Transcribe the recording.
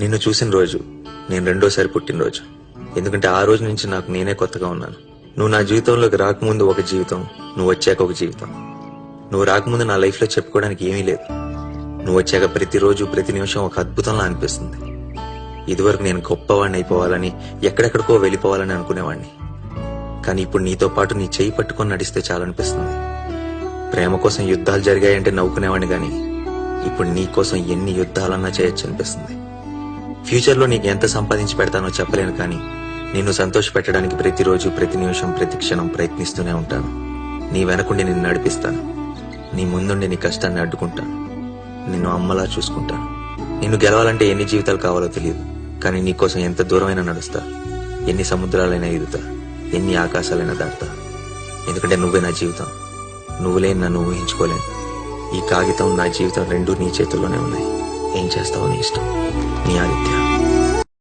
నిన్ను చూసిన రోజు నేను రెండోసారి పుట్టినరోజు. ఎందుకంటే ఆ రోజు నుంచి నాకు నేనే కొత్తగా ఉన్నాను. నువ్వు నా జీవితంలోకి రాకముందు ఒక జీవితం, నువ్వు వచ్చాక ఒక జీవితం. నువ్వు రాకముందు నా లైఫ్ లో చెప్పుకోవడానికి ఏమీ లేదు. నువ్వు వచ్చాక ప్రతిరోజు ప్రతి నిమిషం ఒక అద్భుతంలా అనిపిస్తుంది. ఇదివరకు నేను గొప్పవాడిని అయిపోవాలని, ఎక్కడెక్కడికో వెళ్ళిపోవాలని అనుకునేవాడిని. కానీ ఇప్పుడు నీతో పాటు నీ చేయి పట్టుకొని నడిస్తే చాలనిపిస్తుంది. ప్రేమ కోసం యుద్ధాలు జరిగాయంటే నవ్వుకునేవాడిని, గాని ఇప్పుడు నీ కోసం ఎన్ని యుద్ధాలన్నా చేయొచ్చు అనిపిస్తుంది. ఫ్యూచర్ లో నీకు ఎంత సంపాదించి పెడతానో చెప్పలేను, కానీ నిన్ను సంతోష పెట్టడానికి ప్రతిరోజు ప్రతి నిమిషం ప్రతి క్షణం ప్రయత్నిస్తూనే ఉంటాను. నీ వెనకుండి నిన్ను నడిపిస్తాను. నీ ముందుండి నీ కష్టాన్ని అడ్డుకుంటాను. నిన్ను అమ్మలా చూసుకుంటాను. నిన్ను గెలవాలంటే ఎన్ని జీవితాలు కావాలో తెలియదు, కానీ నీకోసం ఎంత దూరమైనా నడుస్తా, ఎన్ని సముద్రాలైనా ఈదుతా, ఎన్ని ఆకాశాలైనా దాటుతా. ఎందుకంటే నువ్వే నా జీవితం. నువ్వు లేని నన్ను ఊహించుకోలేను. ఈ కాగితం, నా జీవితం రెండూ నీ చేతుల్లోనే ఉన్నాయి. ఏం చేస్తావో నీ ఇష్టం. నీ ఆదిత్య.